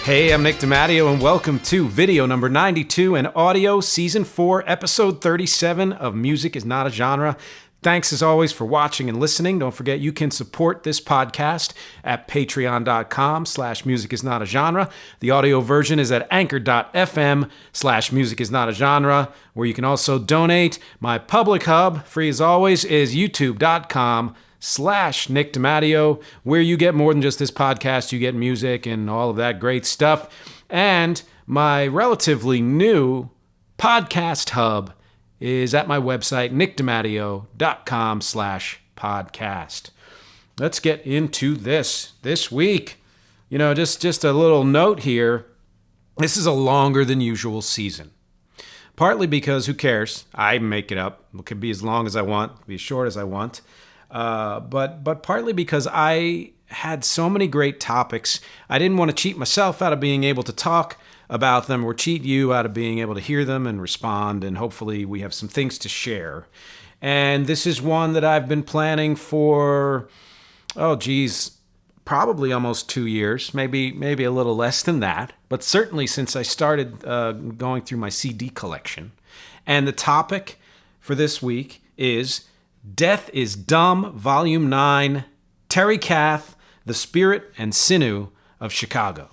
Hey, I'm Nick DiMatteo, and welcome to video number 92 and audio season 4, episode 37 of Music is Not a Genre. Thanks as always for watching and listening. Don't forget you can support this podcast at patreon.com/musicisnotagenre. The audio version is at anchor.fm/musicisnotagenre, where you can also donate. My public hub, free as always, is youtube.com/Nick DiMatteo, where you get more than just this podcast. You get music and all of that great stuff. And my relatively new podcast hub is at my website, nickdimatteo.com/podcast. Let's get into this week. Just a little note here. This is a longer than usual season. Partly because who cares? I make it up. It can be as long as I want, be as short as I want. But partly because I had so many great topics, I didn't want to cheat myself out of being able to talk about them or cheat you out of being able to hear them and respond, and hopefully we have some things to share. And this is one that I've been planning for, probably almost 2 years, maybe a little less than that, but certainly since I started going through my CD collection. And the topic for this week is Death is Dumb, Volume 9, Terry Kath, The Spirit and Sinew of Chicago.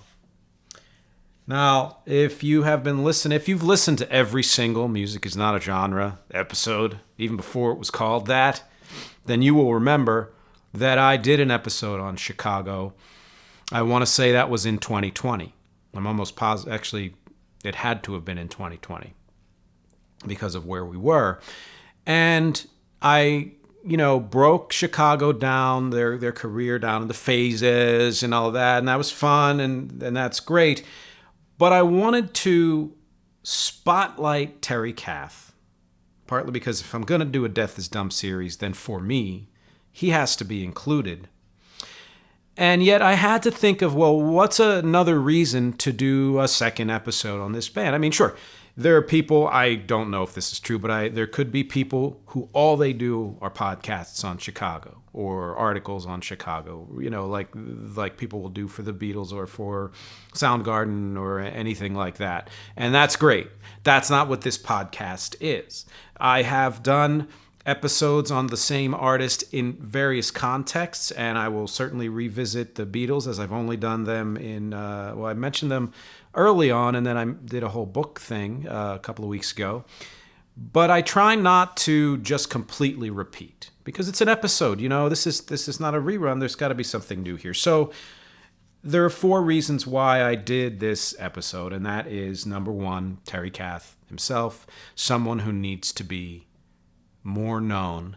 Now, if you've listened to every single Music is Not a Genre episode, even before it was called that, then you will remember that I did an episode on Chicago. I want to say that was in 2020. I'm almost positive, actually, it had to have been in 2020 because of where we were. And I, broke Chicago down, their career down into phases and all of that, and that was fun, and that's great. But I wanted to spotlight Terry Kath, partly because if I'm going to do a Death is Dumb series, then for me, he has to be included. And yet I had to think of, what's another reason to do a second episode on this band? I mean, sure, there are people, I don't know if this is true, but there could be people who all they do are podcasts on Chicago or articles on Chicago, like people will do for the Beatles or for Soundgarden or anything like that. And that's great. That's not what this podcast is. I have done episodes on the same artist in various contexts, and I will certainly revisit the Beatles, as I've only done them I mentioned them early on, and then I did a whole book thing a couple of weeks ago. But I try not to just completely repeat, because it's an episode. This is not a rerun. There's got to be something new here. So there are 4 reasons why I did this episode, and that is, number 1, Terry Kath himself, someone who needs to be more known.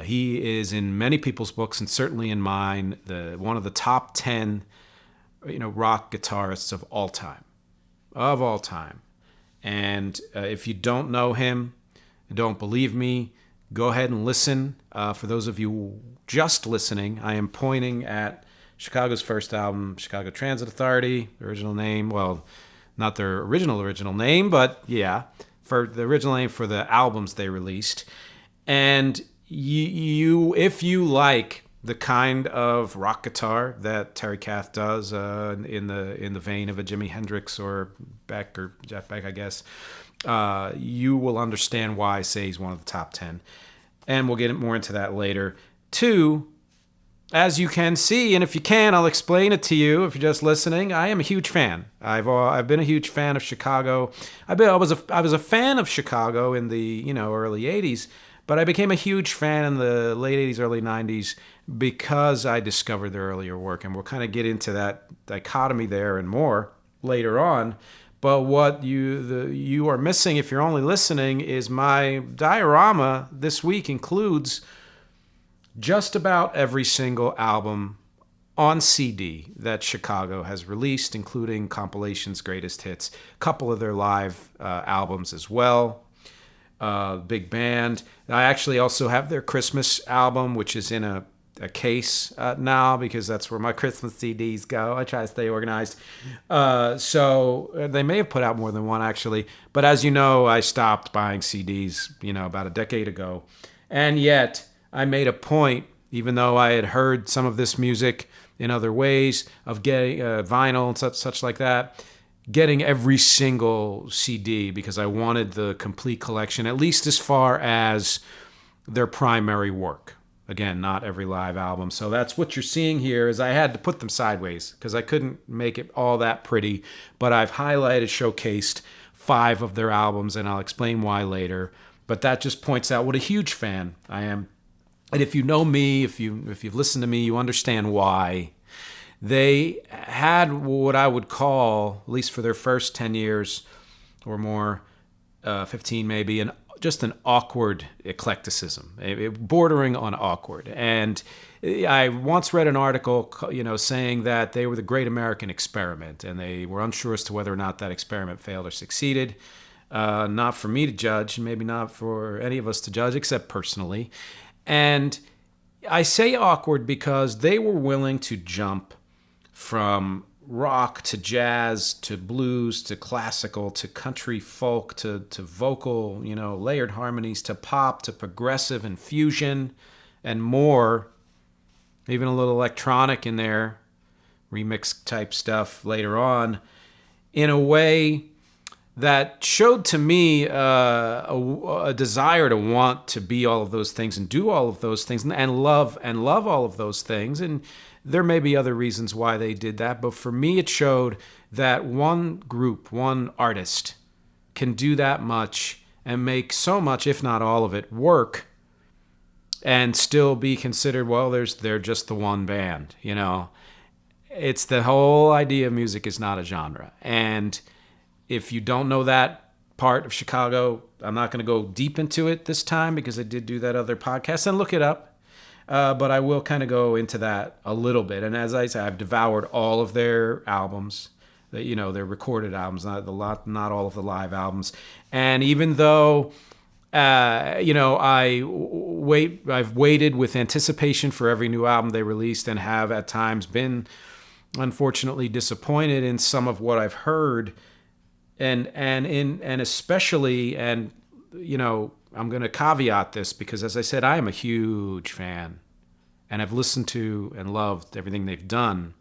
He is in many people's books, and certainly in mine, one of the top 10 rock guitarists of all time. And if you don't know him, don't believe me, go ahead and listen. For those of you just listening, I am pointing at Chicago's first album, Chicago Transit Authority, the original name. Well, not their original name, but yeah, for the original name for the albums they released. And if you like the kind of rock guitar that Terry Kath does, in the vein of a Jimi Hendrix or Beck or Jeff Beck, I guess, you will understand why I say he's one of the top 10. And we'll get more into that later. 2, as you can see, and if you can, I'll explain it to you if you're just listening. I am a huge fan. I've been a huge fan of Chicago. I was a fan of Chicago in the early 80s, but I became a huge fan in the late 80s, early 90s because I discovered their earlier work, and we'll kind of get into that dichotomy there and more later on. But what you are missing if you're only listening is my diorama this week includes just about every single album on CD that Chicago has released, including compilations, greatest hits, a couple of their live albums as well. Big band. I actually also have their Christmas album, which is in a case now, because that's where my Christmas CDs go. I try to stay organized. So they may have put out more than one, actually. But as you know, I stopped buying CDs, about a decade ago. And yet I made a point even though I had heard some of this music in other ways of getting vinyl and such like that, getting every single CD because I wanted the complete collection, at least as far as their primary work. Again, not every live album. So that's what you're seeing here is I had to put them sideways because I couldn't make it all that pretty. But I've highlighted, showcased 5 of their albums, and I'll explain why later. But that just points out what a huge fan I am. And if you know me, if you've listened to me, you understand why. They had what I would call, at least for their first 10 years or more, 15 maybe, just an awkward eclecticism, bordering on awkward. And I once read an article, saying that they were the great American experiment, and they were unsure as to whether or not that experiment failed or succeeded. Not for me to judge, maybe not for any of us to judge, except personally. And I say awkward because they were willing to jump from rock to jazz to blues to classical to country folk to vocal, layered harmonies to pop to progressive and fusion and more, even a little electronic in there, remix type stuff later on, in a way that showed to me a desire to want to be all of those things and do all of those things and love all of those things. And there may be other reasons why they did that, but for me it showed that one group, one artist can do that much and make so much, if not all of it, work and still be considered, well, they're just the one band, It's the whole idea of music is not a genre. And if you don't know that part of Chicago, I'm not going to go deep into it this time because I did do that other podcast, and look it up. But I will kind of go into that a little bit. And as I said, I've devoured all of their albums, their recorded albums, not all of the live albums. And even though, I've waited with anticipation for every new album they released and have at times been unfortunately disappointed in some of what I've heard, and especially, I'm going to caveat this because, as I said, I am a huge fan and I've listened to and loved everything they've done.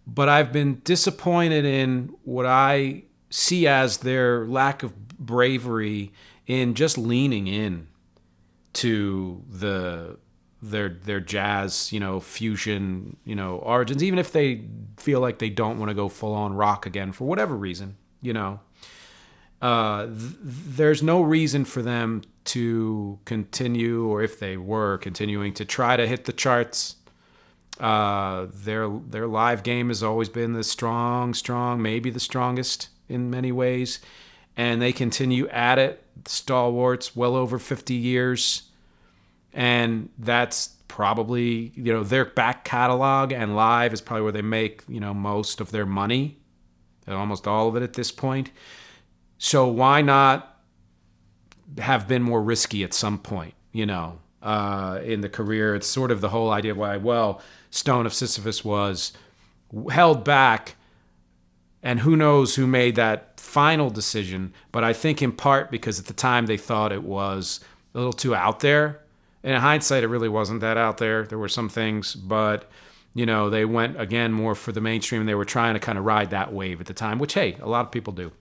But I've been disappointed in what I see as their lack of bravery in just leaning in to their jazz, fusion, origins, even if they feel like they don't want to go full on rock again for whatever reason, there's no reason for them to continue, or if they were continuing to try to hit the charts. Their live game has always been the strong, maybe the strongest in many ways, and they continue at it, stalwarts, well over 50 years, and that's probably, their back catalog and live is probably where they make, most of their money, almost all of it at this point. So why not have been more risky at some point, in the career? It's sort of the whole idea of why, Stone of Sisyphus was held back, and who knows who made that final decision, but I think in part because at the time they thought it was a little too out there. And in hindsight, it really wasn't that out there. There were some things, but, they went, again, more for the mainstream, and they were trying to kind of ride that wave at the time, which, hey, a lot of people do.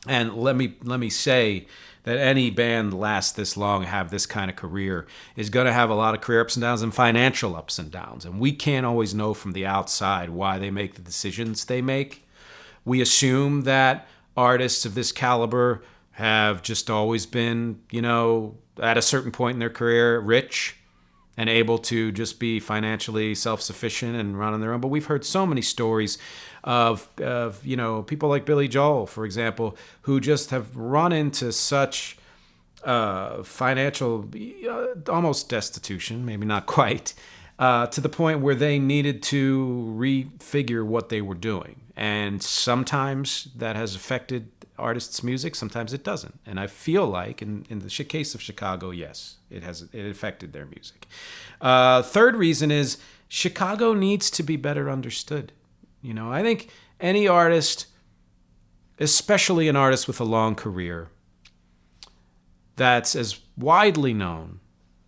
And let me say that any band lasts this long, have this kind of career, is going to have a lot of career ups and downs and financial ups and downs. And we can't always know from the outside why they make the decisions they make. We assume that artists of this caliber have just always been, at a certain point in their career, rich and able to just be financially self-sufficient and run on their own. But we've heard so many stories of people like Billy Joel, for example, who just have run into such financial, almost destitution, maybe not quite, to the point where they needed to refigure what they were doing. And sometimes that has affected artists' music, sometimes it doesn't. And I feel like, in the case of Chicago, yes, it affected their music. Third reason is Chicago needs to be better understood. I think any artist, especially an artist with a long career, that's as widely known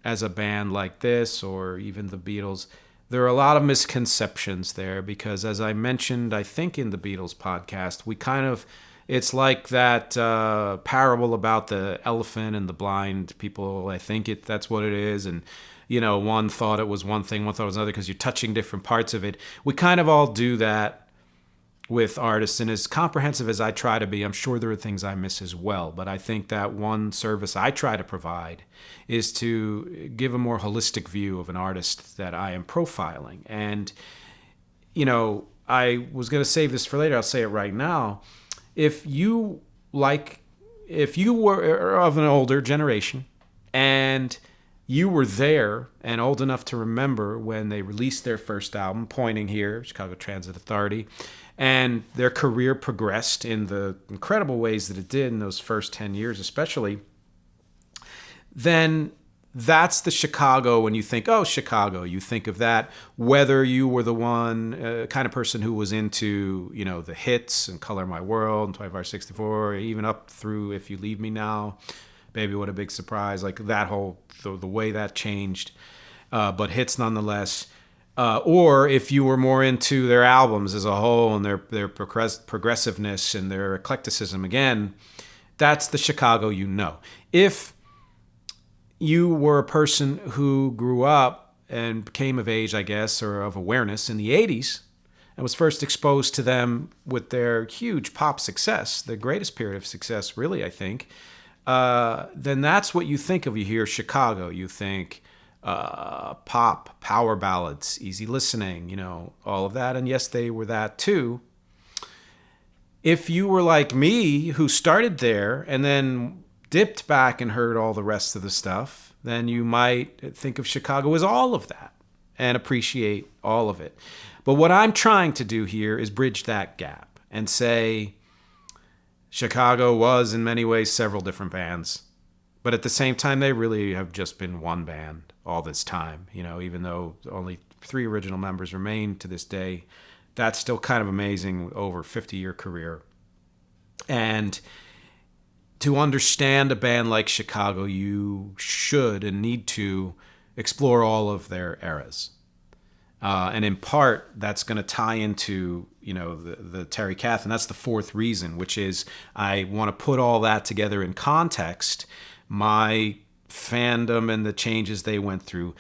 as a band like this, or even the Beatles. There are a lot of misconceptions there because, as I mentioned, I think in the Beatles podcast, it's like that parable about the elephant and the blind people. I think that's what it is. And, one thought it was one thing, one thought it was another because you're touching different parts of it. We kind of all do that with artists, and as comprehensive as I try to be, I'm sure there are things I miss as well. But I think that one service I try to provide is to give a more holistic view of an artist that I am profiling. And, I was going to save this for later. I'll say it right now. If you were of an older generation and you were there and old enough to remember when they released their first album, pointing here, Chicago Transit Authority, and their career progressed in the incredible ways that it did in those first 10 years especially, then that's the Chicago. When you think, oh, Chicago, you think of that, whether you were the one kind of person who was into, the hits and Color My World and 24/64, even up through If You Leave Me Now, Baby What a Big Surprise, like that whole, the way that changed, but hits nonetheless. Or if you were more into their albums as a whole and their progressiveness and their eclecticism, again, that's the Chicago If you were a person who grew up and became of age, I guess, or of awareness in the 80s and was first exposed to them with their huge pop success, the greatest period of success, really, I think, then that's what you think of. You hear Chicago, you think pop, power ballads, easy listening, all of that. And yes, they were that too. If you were like me, who started there and then dipped back and heard all the rest of the stuff, then you might think of Chicago as all of that and appreciate all of it. But what I'm trying to do here is bridge that gap and say Chicago was in many ways several different bands, but at the same time, they really have just been one band all this time. Even though only 3 original members remain to this day, that's still kind of amazing over a 50-year career. And to understand a band like Chicago, you should and need to explore all of their eras. And in part, that's going to tie into, the Terry Kath, and that's the fourth reason, which is I want to put all that together in context, my fandom and the changes they went through,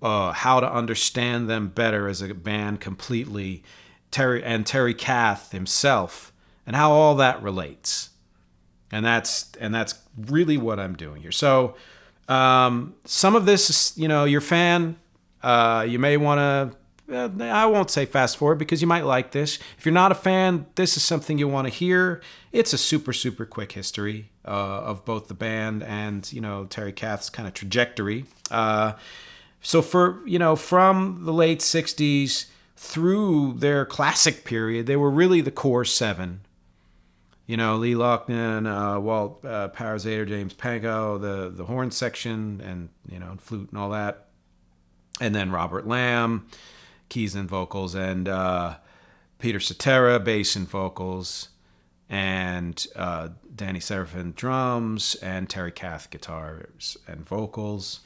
how to understand them better as a band completely, Terry Kath himself, and how all that relates. And that's really what I'm doing here. So some of this is, your fan, you may want to, I won't say fast forward because you might like this. If you're not a fan, this is something you want to hear. It's a super, super quick history of both the band and, Terry Kath's kind of trajectory. So from the late 60s through their classic period, they were really the core 7. Lee Loughlin, Walt Parazaider, James Pankow, the horn section, and flute and all that, and then Robert Lamb, keys and vocals, and Peter Cetera, bass and vocals, and Danny Seraphine, drums, and Terry Kath, guitars and vocals.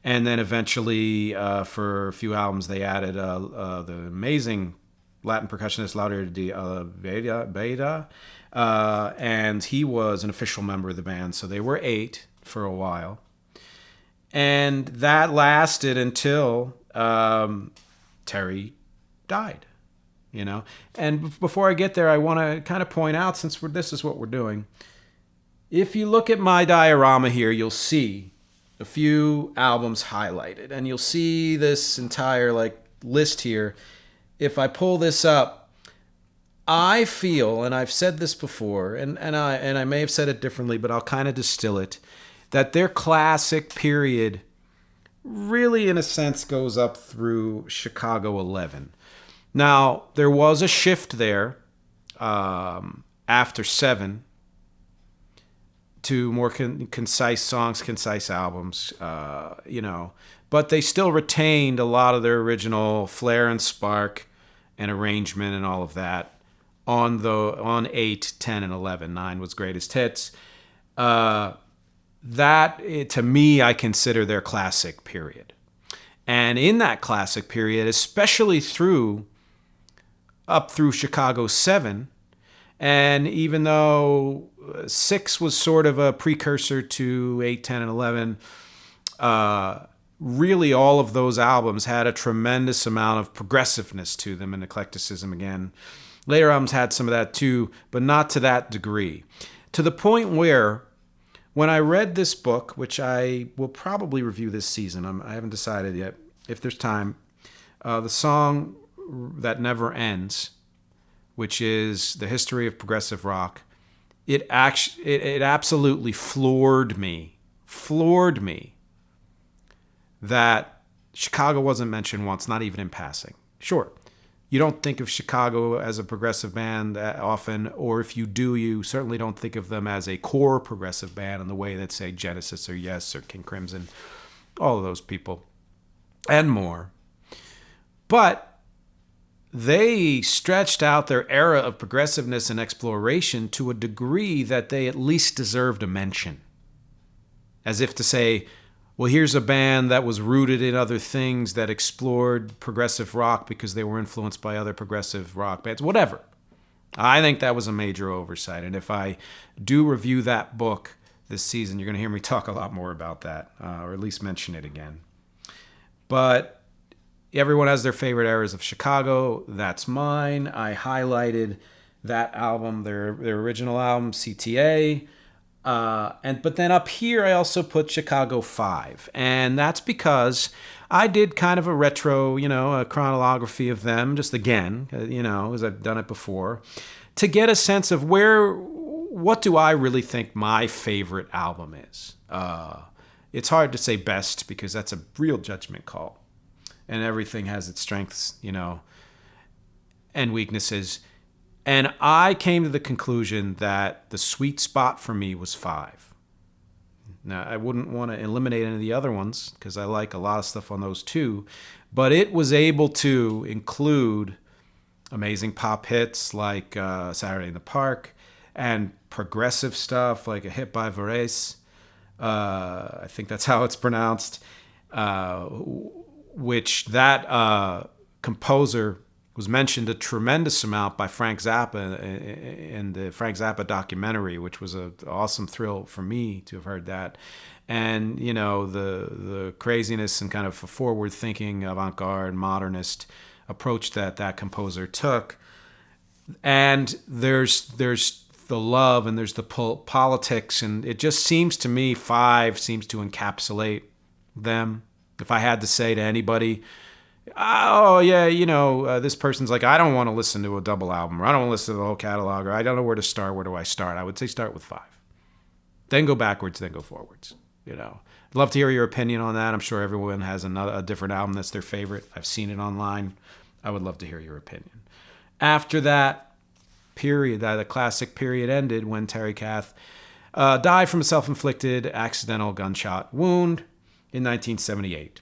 And then eventually, for a few albums, they added the amazing Latin percussionist Laudir de Oliveira, and he was an official member of the band, so they were 8 for a while. And that lasted until Terry died, And before I get there, I want to kind of point out, since this is what we're doing, if you look at my diorama here, you'll see a few albums highlighted, and you'll see this entire list here. If I pull this up, I feel, and I've said this before, and I may have said it differently, but I'll kind of distill it, that their classic period really, in a sense, goes up through Chicago 11. Now, there was a shift there after 7 to more concise songs, concise albums, but they still retained a lot of their original flair and spark and arrangement and all of that on 8, 10, and 11. 9 was greatest hits. to me, I consider their classic period. And in that classic period, especially up through Chicago 7, and even though 6 was sort of a precursor to 8, 10, and 11, really all of those albums had a tremendous amount of progressiveness to them and eclecticism again. Later albums had some of that too, but not to that degree. To the point where, when I read this book, which I will probably review this season, I haven't decided yet, if there's time, the song that never ends, which is the history of progressive rock, it absolutely floored me that Chicago wasn't mentioned once, not even in passing. Sure, you don't think of Chicago as a progressive band that often, or if you do, you certainly don't think of them as a core progressive band in the way that, say, Genesis or Yes or King Crimson, all of those people, and more. But they stretched out their era of progressiveness and exploration to a degree that they at least deserved a mention. As if to say, well, here's a band that was rooted in other things that explored progressive rock because they were influenced by other progressive rock bands, whatever. I think that was a major oversight. And if I do review that book this season, you're going to hear me talk a lot more about that, or at least mention it again. But everyone has their favorite eras of Chicago. That's mine. I highlighted that album, their original album, CTA. But then up here, I also put Chicago 5. And that's because I did kind of a retro, a chronology of them, just again, as I've done it before, to get a sense of what do I really think my favorite album is. It's hard to say best because that's a real judgment call. And everything has its strengths, and weaknesses. And I came to the conclusion that the sweet spot for me was 5. Now, I wouldn't want to eliminate any of the other ones because I like a lot of stuff on those too. But it was able to include amazing pop hits like Saturday in the Park and progressive stuff like A Hit by Varese. I think that's how it's pronounced. Which that composer was mentioned a tremendous amount by Frank Zappa in the Frank Zappa documentary, which was an awesome thrill for me to have heard that. And, the craziness and kind of forward-thinking, avant-garde, modernist approach that composer took. And there's the love and there's the politics, and it just seems to me 5 seems to encapsulate them. If I had to say to anybody, oh, yeah, this person's like, I don't want to listen to a double album, or I don't want to listen to the whole catalog, or I don't know where to start, where do I start? I would say start with 5. Then go backwards, then go forwards. I'd love to hear your opinion on that. I'm sure everyone has a different album that's their favorite. I've seen it online. I would love to hear your opinion. After that period, the classic period ended when Terry Kath died from a self-inflicted accidental gunshot wound in 1978.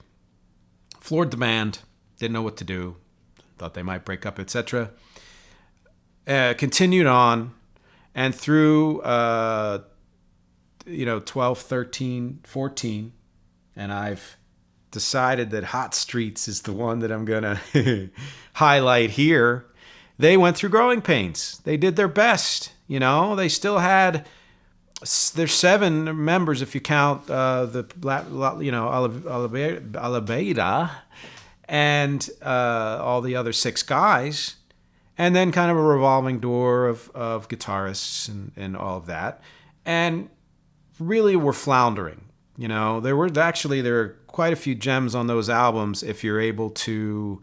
Floored the band, didn't know what to do, thought they might break up, etc. Continued on, and through 12, 13, 14, and I've decided that Hot Streets is the one that I'm going to highlight here. They went through growing pains. They did their best. They still had... There's 7 members if you count Oliveira and all the other 6 guys, and then kind of a revolving door of guitarists and all of that, and really were floundering. There are quite a few gems on those albums if you're able to,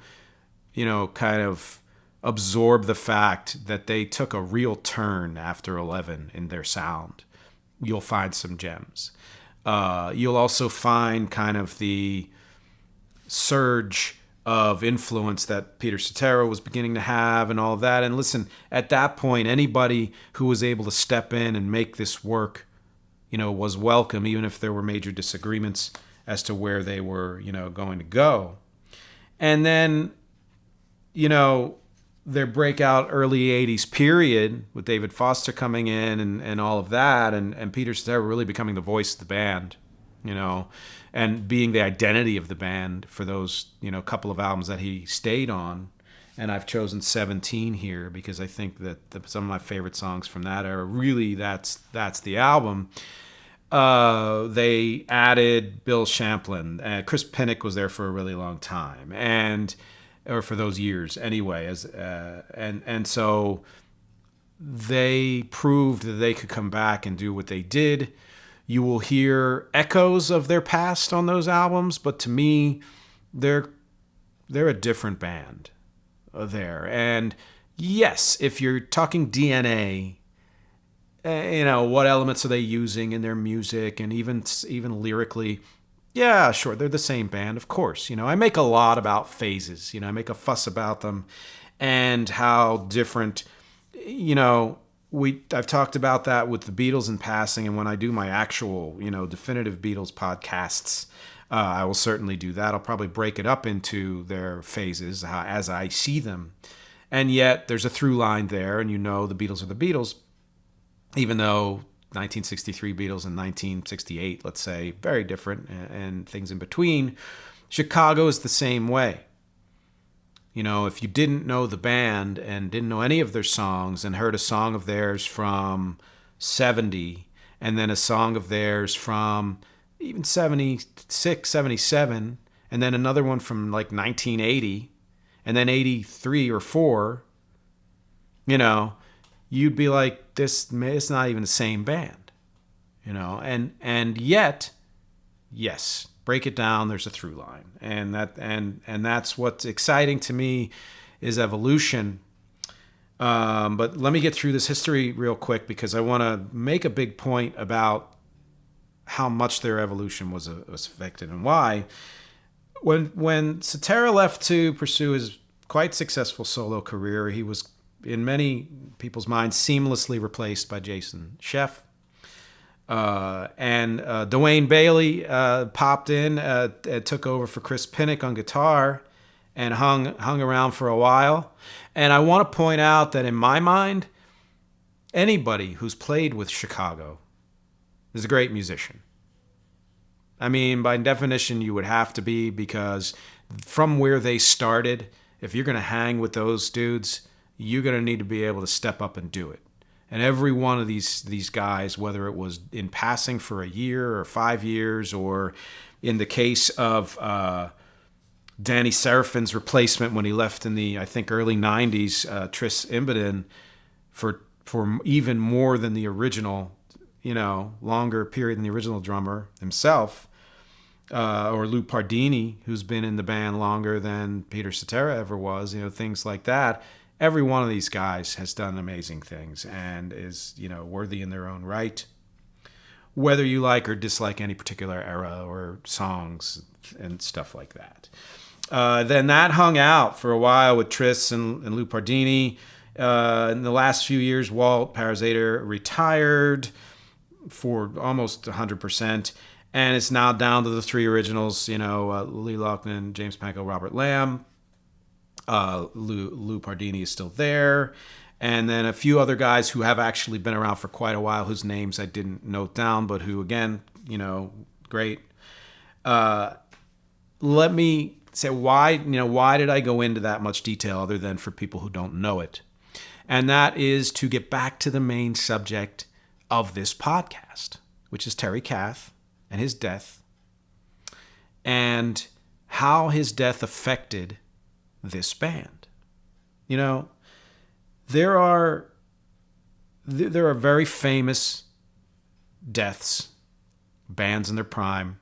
kind of absorb the fact that they took a real turn after 11 in their sound. You'll find some gems. You'll also find kind of the surge of influence that Peter Cetera was beginning to have and all of that. And listen, at that point, anybody who was able to step in and make this work, was welcome, even if there were major disagreements as to where they were, going to go. And then, their breakout early 80s period with David Foster coming in and all of that, and Peter Cetera really becoming the voice of the band, and being the identity of the band for those, couple of albums that he stayed on. And I've chosen 17 here because I think that some of my favorite songs from that era, really, that's the album. They added Bill Champlin. Chris Pinnick was there for a really long time, or for those years anyway. And so they proved that they could come back and do what they did. You will hear echoes of their past on those albums, but to me, they're a different band there. And yes, if you're talking DNA, what elements are they using in their music, and even lyrically, yeah, sure, they're the same band, of course. I make a lot about phases. I make a fuss about them and how different. I've talked about that with the Beatles in passing, and when I do my actual, definitive Beatles podcasts, I will certainly do that. I'll probably break it up into their phases as I see them. And yet there's a through line there, and the Beatles are the Beatles, even though 1963 Beatles and 1968, let's say, very different, and things in between. Chicago is the same way. If you didn't know the band and didn't know any of their songs and heard a song of theirs from 70, and then a song of theirs from even 76, 77, and then another one from like 1980, and then 83 or 4, you'd be like, it's not even the same band, and yet, yes, break it down, there's a through line. And that's what's exciting to me is evolution. But let me get through this history real quick, because I want to make a big point about how much their evolution was affected and why. When Cetera left to pursue his quite successful solo career, he was, in many people's minds, seamlessly replaced by Jason Scheff. And Dawayne Bailey popped in, took over for Chris Pinnick on guitar, and hung around for a while. And I want to point out that in my mind, anybody who's played with Chicago is a great musician. I mean, by definition, you would have to be, because from where they started, if you're going to hang with those dudes, you're going to need to be able to step up and do it. And every one of these guys, whether it was in passing for a year or 5 years, or in the case of Danny Seraphine's replacement when he left in the, I think, early 90s, Tris Imboden, for even more than the original, longer period than the original drummer himself, or Lou Pardini, who's been in the band longer than Peter Cetera ever was, things like that. Every one of these guys has done amazing things and is, worthy in their own right. Whether you like or dislike any particular era or songs and stuff like that. Then that hung out for a while with Tris and Lou Pardini. In the last few years, Walt Parazaider retired for almost 100%. And it's now down to the three originals, Lee Loughlin, James Pankow, Robert Lamb. Lou Pardini is still there, and then a few other guys who have actually been around for quite a while, whose names I didn't note down, but who, again, great. Let me say why did I go into that much detail, other than for people who don't know it, and that is to get back to the main subject of this podcast, which is Terry Kath and his death, and how his death affected this band. There are very famous deaths, bands in their prime,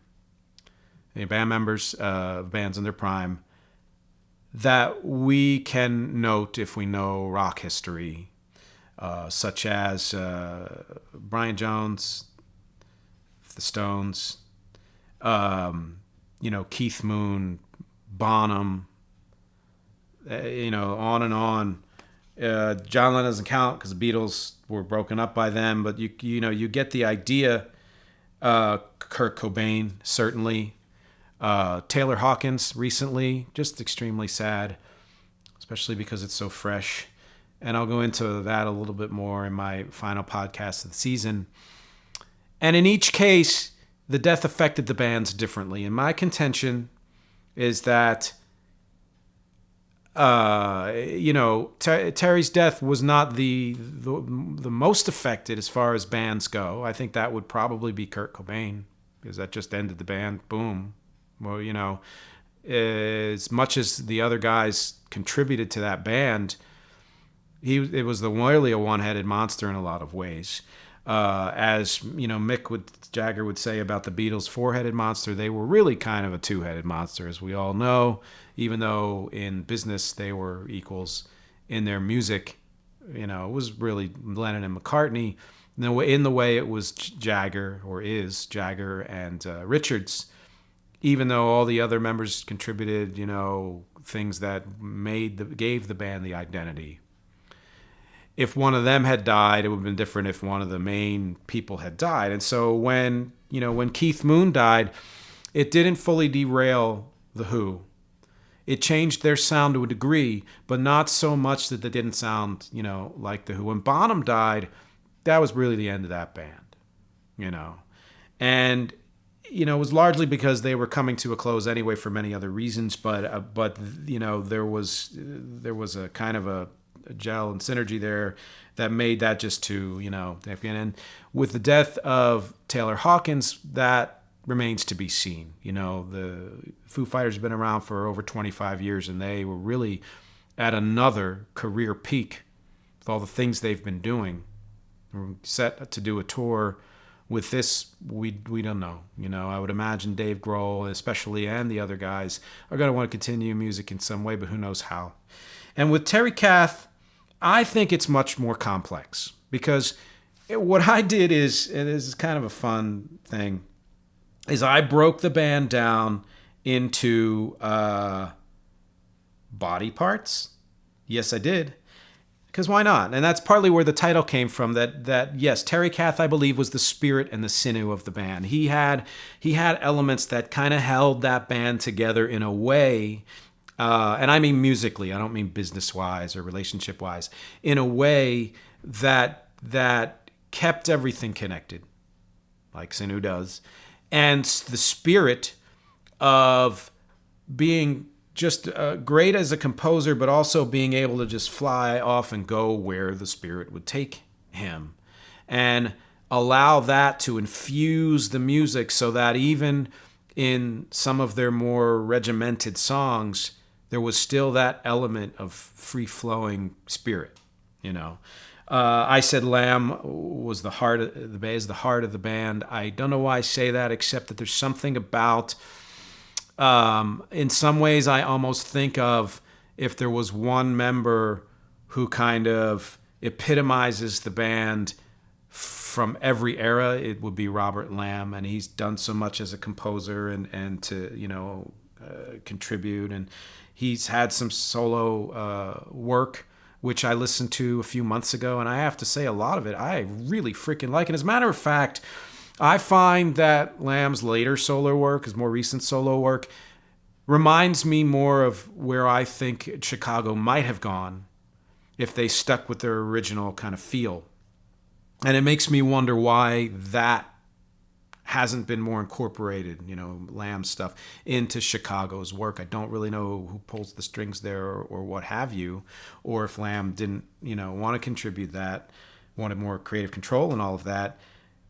band members of bands in their prime, that we can note if we know rock history, such as Brian Jones, the Stones, Keith Moon, Bonham, on and on. John Lennon doesn't count because the Beatles were broken up by then, but you get the idea. Kurt Cobain, certainly. Taylor Hawkins recently, just extremely sad. especially because it's so fresh. And I'll go into that a little bit more in my final podcast of the season. And in each case, the death affected the bands differently. And my contention is that, Terry's death was not the most affected as far as bands go. I think that would probably be Kurt Cobain, because that just ended the band. Boom. Well, as much as the other guys contributed to that band, it was really a one-headed monster in a lot of ways. As Mick Jagger would say about the Beatles' four-headed monster, they were really kind of a two-headed monster, as we all know. Even though in business they were equals, in their music, it was really Lennon and McCartney. In the way it was Jagger, or is Jagger and Richards. Even though all the other members contributed, things that gave the band the identity. If one of them had died, it would have been different if one of the main people had died. And so when Keith Moon died, it didn't fully derail The Who. It changed their sound to a degree, but not so much that they didn't sound, like The Who. When Bonham died, that was really the end of that band, And, it was largely because they were coming to a close anyway for many other reasons, but there was a kind of a gel and synergy there that made that just too, and with the death of Taylor Hawkins, that remains to be seen. The Foo Fighters have been around for over 25 years, and they were really at another career peak with all the things they've been doing. We're set to do a tour with this. We don't know. I would imagine Dave Grohl especially, and the other guys, are going to want to continue music in some way, but who knows how. And with Terry Kath, I think it's much more complex, because what I did is, and this is kind of a fun thing, is I broke the band down into body parts. Yes, I did. Because why not? And that's partly where the title came from, that yes, Terry Kath, I believe, was the spirit and the sinew of the band. He had elements that kind of held that band together in a way, and I mean musically, I don't mean business-wise or relationship-wise, in a way that kept everything connected, like Sinew does. And the spirit of being just great as a composer, but also being able to just fly off and go where the spirit would take him. And allow that to infuse the music so that even in some of their more regimented songs, there was still that element of free-flowing spirit, I said Lamb was the heart of the band. I don't know why I say that, except that there's something about, in some ways, I almost think of if there was one member who kind of epitomizes the band from every era, it would be Robert Lamb, and he's done so much as a composer and to contribute, and he's had some solo work, which I listened to a few months ago, and I have to say a lot of it I really freaking like. And as a matter of fact, I find that Lamb's later solo work, his more recent solo work, reminds me more of where I think Chicago might have gone if they stuck with their original kind of feel. And it makes me wonder why that hasn't been more incorporated, Lamb stuff, into Chicago's work. I don't really know who pulls the strings there or what have you, or if Lamb didn't, want to contribute that, wanted more creative control and all of that.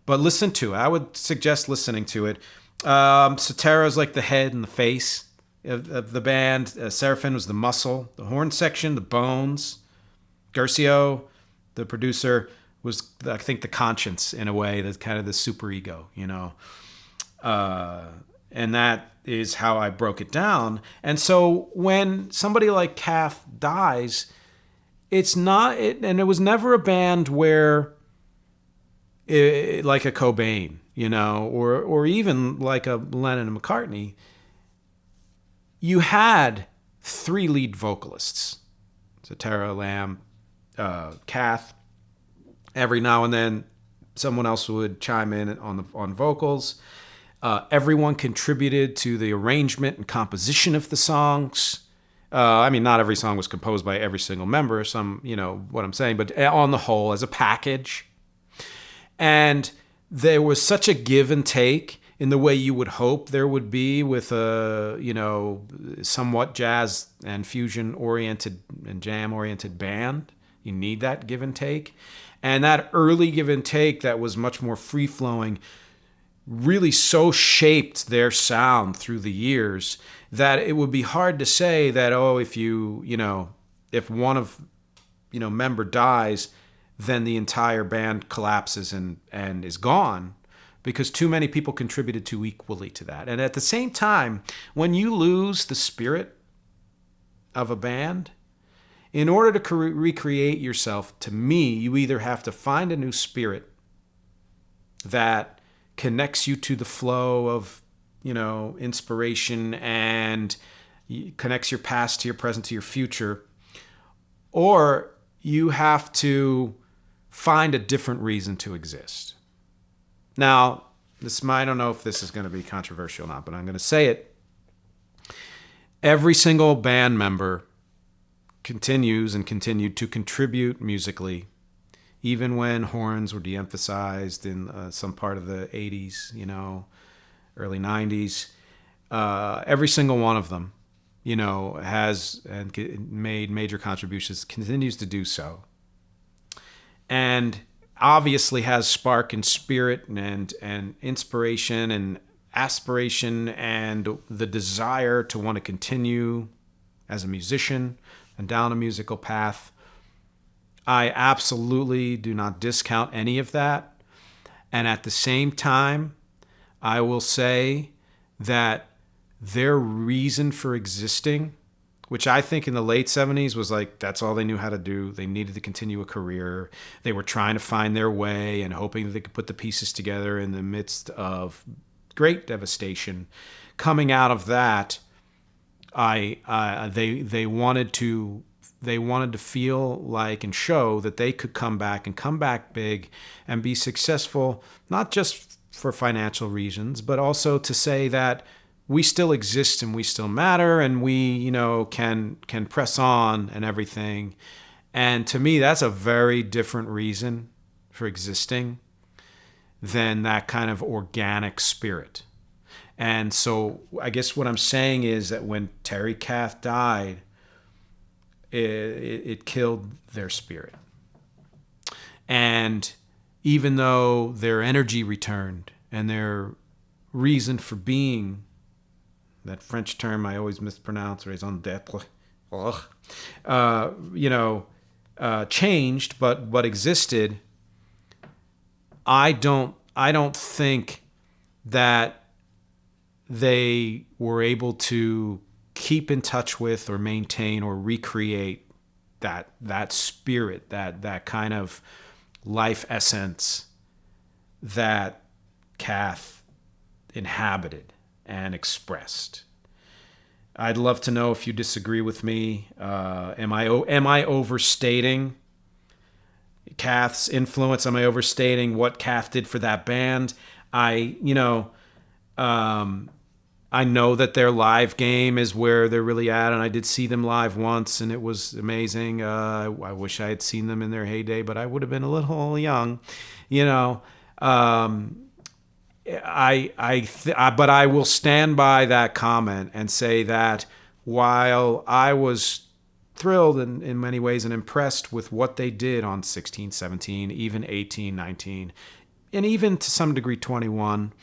But listen to it. I would suggest listening to it. Sotera's like the head and the face of the band. Seraphine was the muscle, the horn section, the bones. Guercio, the producer, was, I think, the conscience in a way, that's kind of the superego, and that is how I broke it down. And so when somebody like Kath dies, it's not, and it was never a band where, like a Cobain, or even like a Lennon and McCartney, you had three lead vocalists, Sotera, Lamb, Kath. Every now and then, someone else would chime in on vocals. Everyone contributed to the arrangement and composition of the songs. I mean, not every song was composed by every single member. Some, what I'm saying, but on the whole, as a package. And there was such a give and take in the way you would hope there would be with a, somewhat jazz and fusion oriented and jam oriented band. You need that give and take. And that early give and take that was much more free flowing really so shaped their sound through the years that it would be hard to say that, if one of, member dies, then the entire band collapses and is gone, because too many people contributed too equally to that. And at the same time, when you lose the spirit of a band, in order to recreate yourself, to me, you either have to find a new spirit that connects you to the flow of, inspiration and connects your past to your present to your future, or you have to find a different reason to exist. Now, I don't know if this is going to be controversial or not, but I'm going to say it. Every single band member continues and continued to contribute musically, even when horns were de-emphasized in some part of the 80s, early 90s. Every single one of them, has and made major contributions, continues to do so. And obviously has spark and spirit and inspiration and aspiration and the desire to want to continue as a musician and down a musical path. I absolutely do not discount any of that. And at the same time, I will say that their reason for existing, which I think in the late 70s was like, that's all they knew how to do. They needed to continue a career. They were trying to find their way and hoping that they could put the pieces together in the midst of great devastation. Coming out of that, they wanted to feel like and show that they could come back big and be successful, not just for financial reasons, but also to say that we still exist and we still matter and we, can press on and everything. And to me, that's a very different reason for existing than that kind of organic spirit. And so I guess what I'm saying is that when Terry Kath died, it killed their spirit. And even though their energy returned and their reason for being, that French term I always mispronounce, raison d'être, changed, but existed. I don't think that they were able to keep in touch with or maintain or recreate that spirit, that kind of life essence that Kath inhabited and expressed. I'd love to know if you disagree with me. Am I overstating Kath's influence? Am I overstating what Kath did for that band? I know that their live game is where they're really at, and I did see them live once, and it was amazing. I wish I had seen them in their heyday, but I would have been a little young, But I will stand by that comment and say that while I was thrilled in many ways and impressed with what they did on 16, 17, even 18, 19, and even to some degree 21,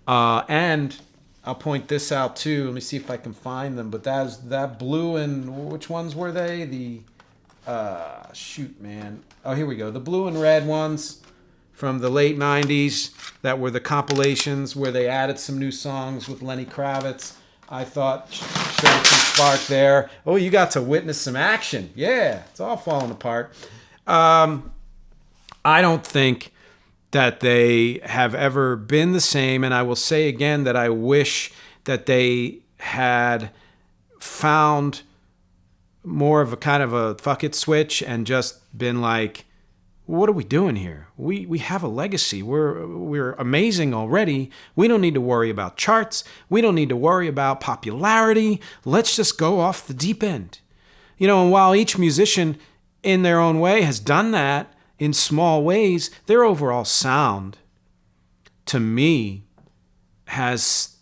and I'll point this out too. Let me see if I can find them. But that blue and which ones were they? The shoot, man. Oh, here we go. The blue and red ones from the late 90s that were the compilations where they added some new songs with Lenny Kravitz. I thought showed some spark there. Oh, you got to witness some action. Yeah, it's all falling apart. I don't think that they have ever been the same. And I will say again that I wish that they had found more of a kind of a fuck it switch and just been like, what are we doing here? We have a legacy. We're amazing already. We don't need to worry about charts. We don't need to worry about popularity. Let's just go off the deep end. And while each musician in their own way has done that in small ways, their overall sound, to me, has,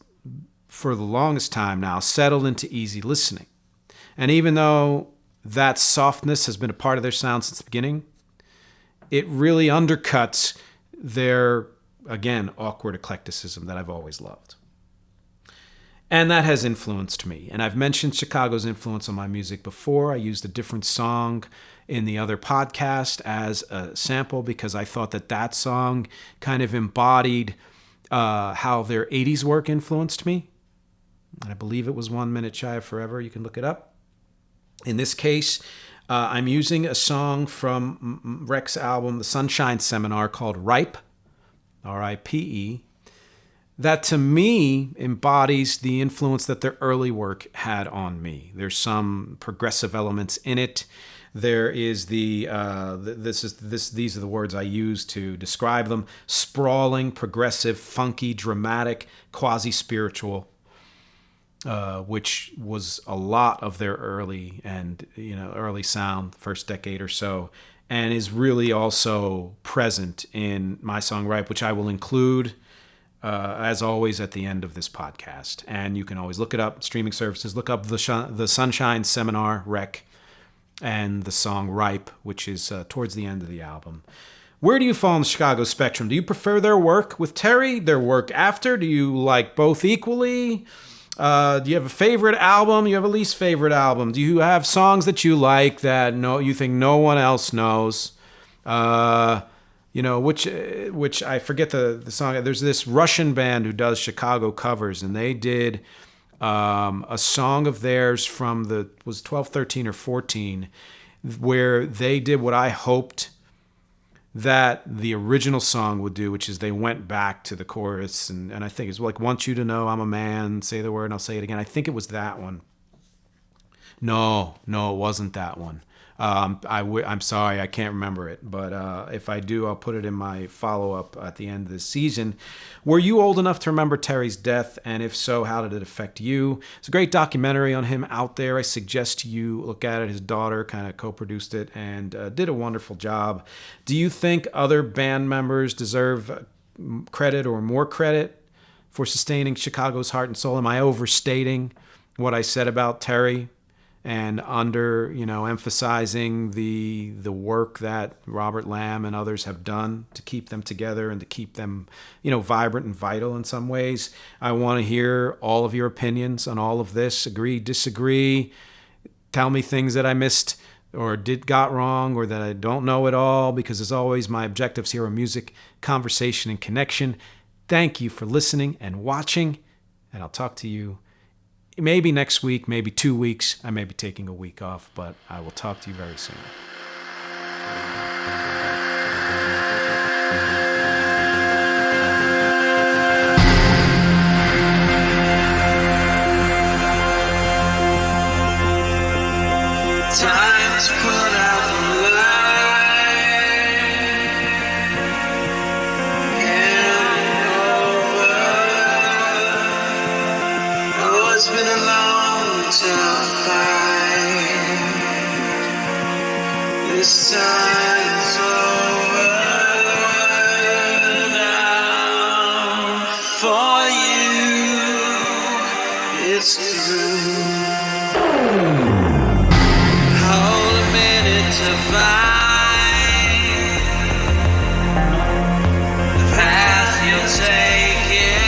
for the longest time now, settled into easy listening. And even though that softness has been a part of their sound since the beginning, it really undercuts their, again, awkward eclecticism that I've always loved. And that has influenced me. And I've mentioned Chicago's influence on my music before. I used a different song in the other podcast as a sample because I thought that song kind of embodied how their 80s work influenced me. And I believe it was 1 Minute Shy of Forever. You can look it up. In this case, I'm using a song from Rec's album, The Sunshine Seminar, called Ripe, R-I-P-E, that to me embodies the influence that their early work had on me. There's some progressive elements in it. There is these are the words I use to describe them: sprawling, progressive, funky, dramatic, quasi-spiritual. Which was a lot of their early sound, first decade or so, and is really also present in my song Ripe, which I will include, as always, at the end of this podcast. And you can always look it up, streaming services, look up the Sunshine Seminar, Rec, and the song Ripe, which is towards the end of the album. Where do you fall on the Chicago spectrum? Do you prefer their work with Terry, their work after? Do you like both equally? Do you have a favorite album? Do you have a least favorite album? Do you have songs that you like that you think no one else knows? Which I forget the song. There's this Russian band who does Chicago covers, and they did a song of theirs from was 12, 13, or 14, where they did what I hoped that the original song would do, which is they went back to the chorus, and I think it's like, want you to know I'm a man, say the word and I'll say it again. I think it was that one. No, it wasn't that one. I'm sorry, I can't remember it, but if I do, I'll put it in my follow-up at the end of this season. Were you old enough to remember Terry's death? And if so, how did it affect you? It's a great documentary on him out there. I suggest you look at it. His daughter kind of co-produced it and did a wonderful job. Do you think other band members deserve credit or more credit for sustaining Chicago's heart and soul? Am I overstating what I said about Terry and emphasizing the work that Robert Lamb and others have done to keep them together and to keep them, vibrant and vital in some ways? I want to hear all of your opinions on all of this. Agree, disagree. Tell me things that I missed or got wrong or that I don't know at all, because as always, my objectives here are music, conversation, and connection. Thank you for listening and watching, and I'll talk to you maybe next week, maybe 2 weeks. I may be taking a week off, but I will talk to you very soon. Time to put out the light and over. Oh, it's been a long tough fight. This time's over now. For you, it's true. To find the path you're taking,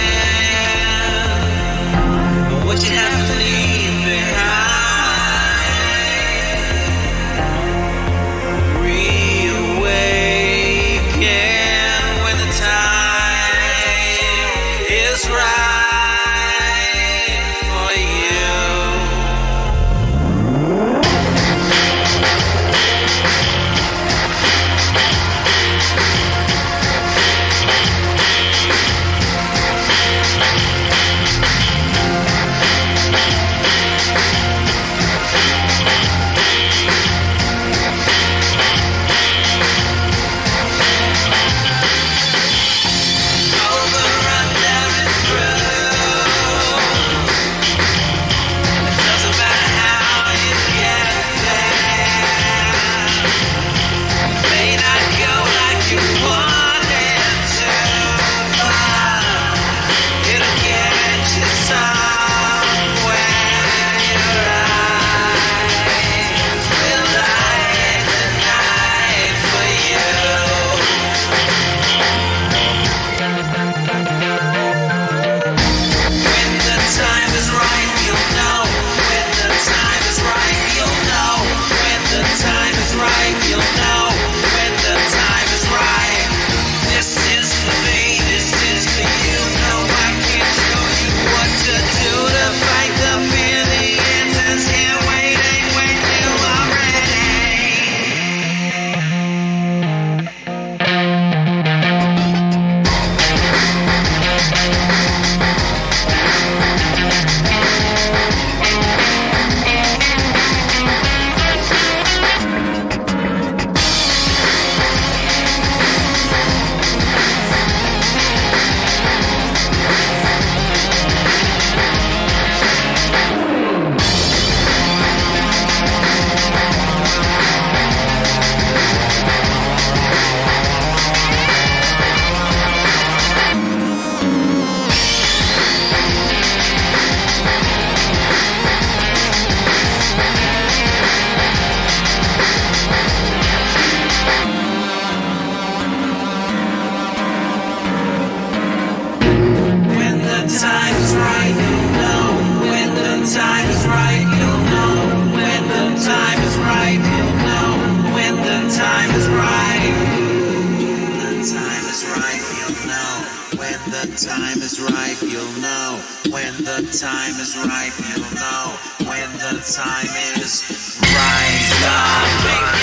what you have to leave behind, reawaken. right, you'll know when the time is right. This is for me, this is for you. No, I can't show you what to do to fight the fear. The answer's here waiting when you are ready. Time is ripe, you'll know when the time is ripe, you'll know when the time is right.